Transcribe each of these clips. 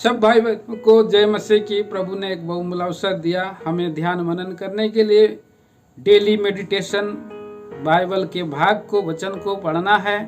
सब भाई बहनों को जय मसीह की। प्रभु ने एक बहुमूल्य अवसर दिया हमें ध्यान मनन करने के लिए। डेली मेडिटेशन बाइबल के भाग को वचन को पढ़ना है।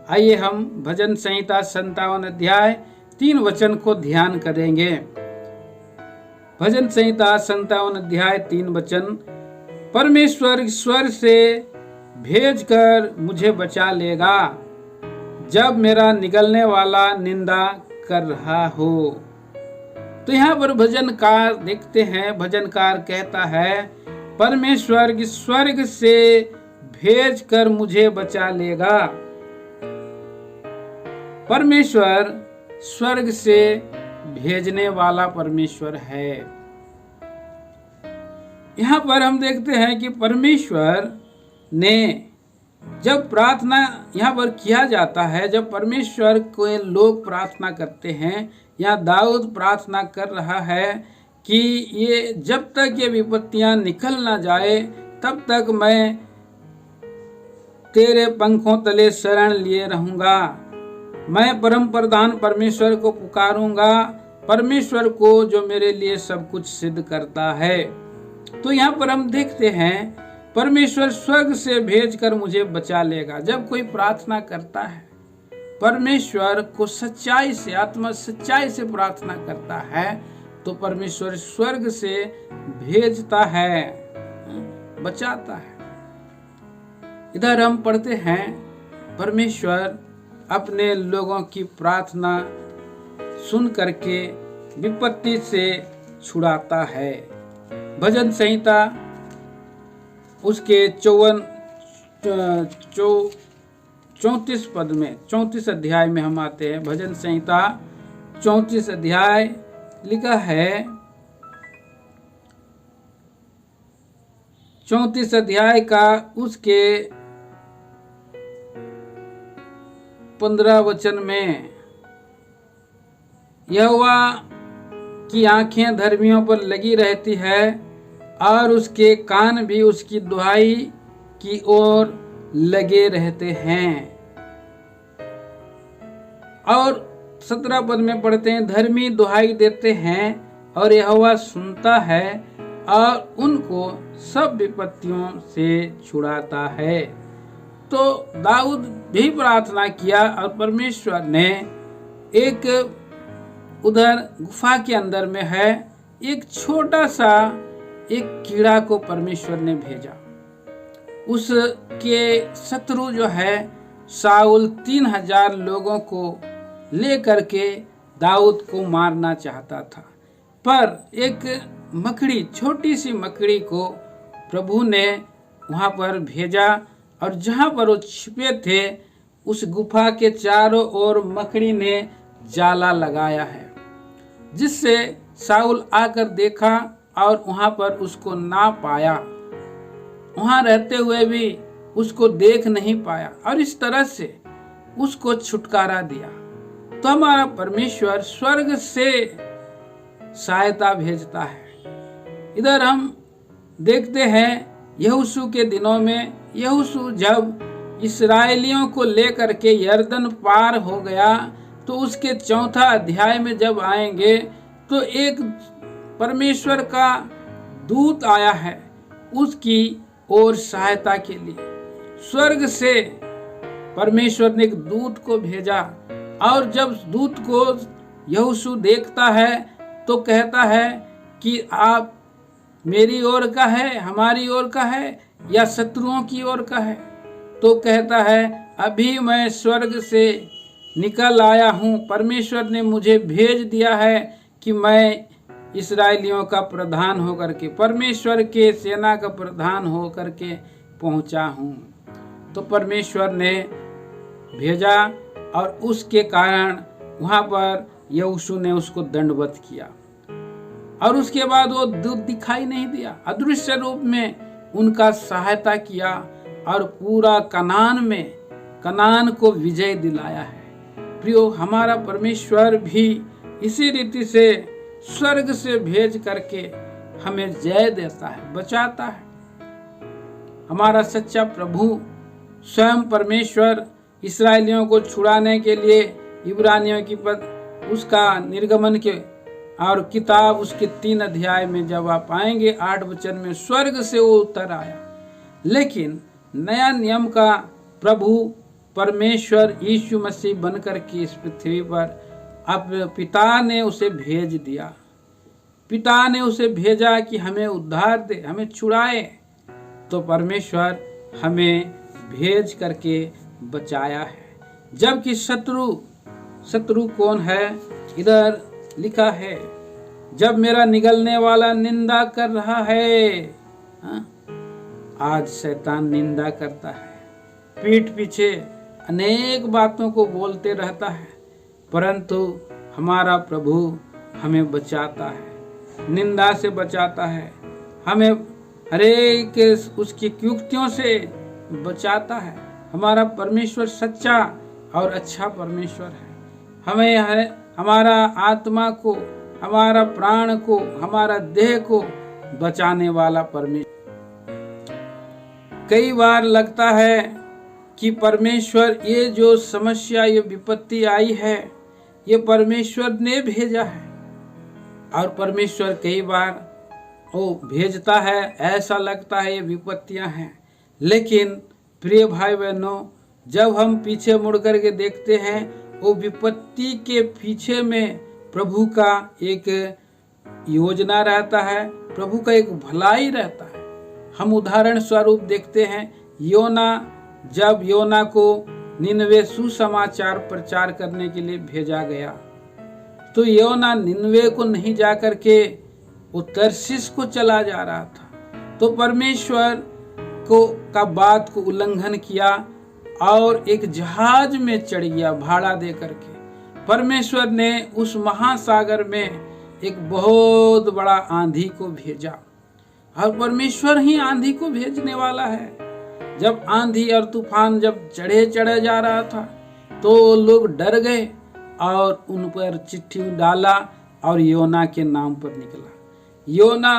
आइए हम भजन संहिता 57 अध्याय 3 वचन को ध्यान करेंगे। भजन संहिता 57 अध्याय 3 वचन। परमेश्वर ईश्वर से भेजकर मुझे बचा लेगा जब मेरा निगलने वाला निंदा कर रहा हो। तो यहाँ पर भजनकार देखते हैं, भजनकार कहता है परमेश्वर स्वर्ग से भेजकर मुझे बचा लेगा। परमेश्वर स्वर्ग से भेजने वाला परमेश्वर है। यहाँ पर हम देखते हैं कि परमेश्वर ने जब प्रार्थना यहाँ पर किया जाता है, जब परमेश्वर को लोग प्रार्थना करते हैं, यहाँ दाऊद प्रार्थना कर रहा है कि ये जब तक ये विपत्तियां निकल ना जाए तब तक मैं तेरे पंखों तले शरण लिए रहूंगा। मैं परम प्रधान परमेश्वर को पुकारूंगा, परमेश्वर को जो मेरे लिए सब कुछ सिद्ध करता है। तो यहाँ पर हम देखते हैं परमेश्वर स्वर्ग से भेजकर मुझे बचा लेगा। जब कोई प्रार्थना करता है, परमेश्वर को सच्चाई से, आत्मा सच्चाई से प्रार्थना करता है, तो परमेश्वर स्वर्ग से भेजता है, बचाता है। इधर हम पढ़ते हैं परमेश्वर अपने लोगों की प्रार्थना सुन करके विपत्ति से छुड़ाता है। भजन संहिता उसके 34 पद में, 34 अध्याय में हम आते हैं। भजन संहिता 34 अध्याय लिखा है, 34 अध्याय का उसके 15 वचन में, यहोवा की आंखें धर्मियों पर लगी रहती है और उसके कान भी उसकी दुहाई की ओर लगे रहते हैं। और 17 पद में पढ़ते हैं, धर्मी दुहाई देते हैं और यहोवा सुनता है और उनको सब विपत्तियों से छुड़ाता है। तो दाऊद भी प्रार्थना किया और परमेश्वर ने एक उधर गुफा के अंदर में है, एक छोटा सा एक कीड़ा को परमेश्वर ने भेजा। उसके शत्रु जो है शाऊल 3000 लोगों को लेकर के दाऊद को मारना चाहता था, पर एक मकड़ी, छोटी सी मकड़ी को प्रभु ने वहां पर भेजा और जहां पर वो छिपे थे उस गुफा के चारों ओर मकड़ी ने जाला लगाया है, जिससे शाऊल आकर देखा और वहां पर उसको ना पाया, वहां रहते हुए भी उसको देख नहीं पाया और इस तरह से उसको छुटकारा दिया। तो हमारा परमेश्वर स्वर्ग से सहायता भेजता है। इधर हम देखते हैं यहोशू के दिनों में, यहोशू जब इस्राएलियों को लेकर के यरदन पार हो गया, तो उसके 4 अध्याय में जब आएंगे तो एक परमेश्वर का दूत आया है उसकी ओर सहायता के लिए। स्वर्ग से परमेश्वर ने एक दूत को भेजा और जब दूत को यहोशू देखता है तो कहता है कि आप मेरी ओर का है, हमारी ओर का है या शत्रुओं की ओर का है। तो कहता है अभी मैं स्वर्ग से निकल आया हूँ, परमेश्वर ने मुझे भेज दिया है कि मैं इस्राएलियों का प्रधान होकर के, परमेश्वर के सेना का प्रधान होकर के पहुंचा हूं। तो परमेश्वर ने भेजा और उसके कारण वहां पर यहोशू ने उसको दंडवत किया और उसके बाद वो दूत दिखाई नहीं दिया, अदृश्य रूप में उनका सहायता किया और पूरा कनान को विजय दिलाया है। प्रियो, हमारा परमेश्वर भी इसी रीति से स्वर्ग से भेज करके हमें जय देता है, बचाता है। हमारा सच्चा प्रभु स्वयं परमेश्वर इस्राएलियों को छुड़ाने के लिए इब्रानियों की उसका निर्गमन के और किताब उसके 3 अध्याय में जब आप आएंगे 8 वचन में, स्वर्ग से वो उतर आया। लेकिन नया नियम का प्रभु परमेश्वर यीशु मसीह बनकर के इस पृथ्वी पर अब पिता ने उसे भेज दिया। पिता ने उसे भेजा कि हमें उद्धार दे, हमें छुड़ाए। तो परमेश्वर हमें भेज करके बचाया है। जबकि शत्रु कौन है? इधर लिखा है, जब मेरा निगलने वाला निंदा कर रहा है। आज शैतान निंदा करता है, पीठ पीछे अनेक बातों को बोलते रहता है, परंतु हमारा प्रभु हमें बचाता है, निंदा से बचाता है, हमें हरेक उसकी युक्तियों से बचाता है। हमारा परमेश्वर सच्चा और अच्छा परमेश्वर है। हमें हमारा आत्मा को, हमारा प्राण को, हमारा देह को बचाने वाला परमेश्वर। कई बार लगता है कि परमेश्वर, ये जो समस्या, ये विपत्ति आई है, ये परमेश्वर ने भेजा है। और परमेश्वर कई बार वो भेजता है, ऐसा लगता है ये विपत्तियां हैं। लेकिन प्रिय भाई बहनों, जब हम पीछे मुड़ करके देखते हैं, वो विपत्ति के पीछे में प्रभु का एक योजना रहता है, प्रभु का एक भलाई रहता है। हम उदाहरण स्वरूप देखते हैं, जब योना को निनवे सुसमाचार प्रचार करने के लिए भेजा गया, तो योना निनवे को नहीं जा करके वो तर्शीश को चला जा रहा था। तो परमेश्वर का बात को उल्लंघन किया और एक जहाज में चढ़ गया भाड़ा दे करके। परमेश्वर ने उस महासागर में एक बहुत बड़ा आंधी को भेजा, और परमेश्वर ही आंधी को भेजने वाला है। जब आंधी और तूफान जब चढ़े जा रहा था, तो लोग डर गए और उन पर चिट्ठी डाला और योना के नाम पर निकला। योना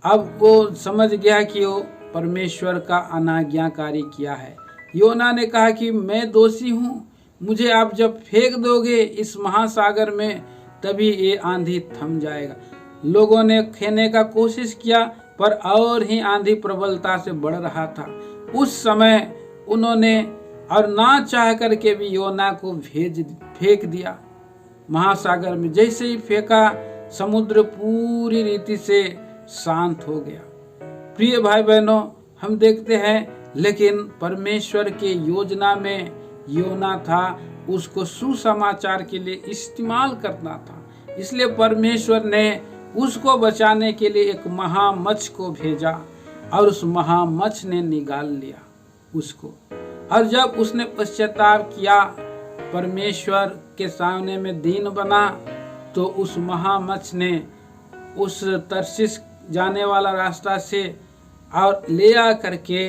अब वो समझ गया कि वो परमेश्वर का अनाज्ञाकारी किया है। योना ने कहा कि मैं दोषी हूँ, मुझे आप जब फेंक दोगे इस महासागर में, तभी ये आंधी थम जाएगा। लोगों ने खेने का कोशिश किया, पर और ही आंधी प्रबलता से बढ़ रहा था। उस समय उन्होंने और ना चाह करके भी योना को फेंक दिया महासागर में। जैसे ही फेंका, समुद्र पूरी रीति से शांत हो गया। प्रिय भाई बहनों, हम देखते हैं, लेकिन परमेश्वर के योजना में योना था, उसको सुसमाचार के लिए इस्तेमाल करना था। इसलिए परमेश्वर ने उसको बचाने के लिए एक महामच्छ को भेजा, और उस महामच्छ ने निकाल लिया उसको। और जब उसने पश्चाताप किया, परमेश्वर के सामने में दीन बना, तो उस महामच्छ ने उस तर्शीश जाने वाला रास्ता से और ले आ करके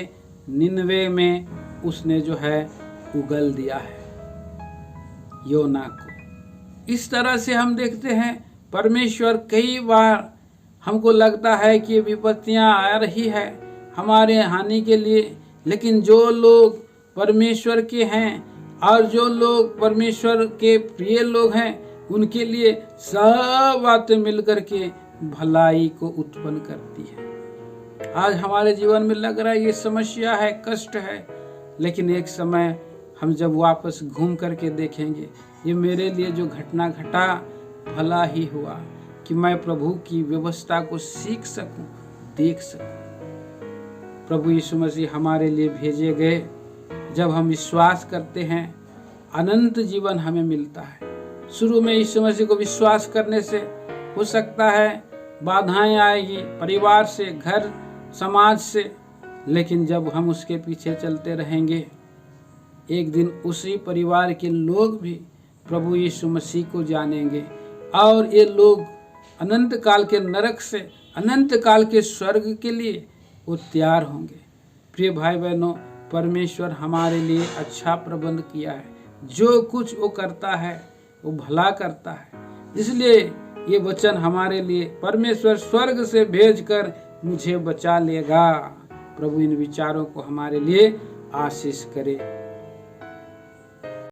निनवे में उसने जो है उगल दिया है योना को। इस तरह से हम देखते हैं, परमेश्वर कई बार हमको लगता है कि विपत्तियां आ रही है हमारे हानि के लिए, लेकिन जो लोग परमेश्वर के हैं और जो लोग परमेश्वर के प्रिय लोग हैं, उनके लिए सब बातें मिलकर के भलाई को उत्पन्न करती है। आज हमारे जीवन में लग रहा है ये समस्या है, कष्ट है, लेकिन एक समय हम जब वापस घूम करके देखेंगे, ये मेरे लिए जो घटना घटा भला ही हुआ कि मैं प्रभु की व्यवस्था को सीख सकूं, देख सकूं। प्रभु यीशु मसीह हमारे लिए भेजे गए। जब हम विश्वास करते हैं, अनंत जीवन हमें मिलता है। शुरू में यीशु मसीह को विश्वास करने से हो सकता है बाधाएं आएगी, परिवार से, घर समाज से, लेकिन जब हम उसके पीछे चलते रहेंगे, एक दिन उसी परिवार के लोग भी प्रभु यीशु मसीह को जानेंगे, और ये लोग अनंत काल के नरक से अनंत काल के स्वर्ग के लिए वो तैयार होंगे। प्रिय भाई बहनों, परमेश्वर हमारे लिए अच्छा प्रबंध किया है। जो कुछ वो करता है वो भला करता है। इसलिए ये वचन हमारे लिए, परमेश्वर स्वर्ग से भेजकर मुझे बचा लेगा। प्रभु इन विचारों को हमारे लिए आशीष करे।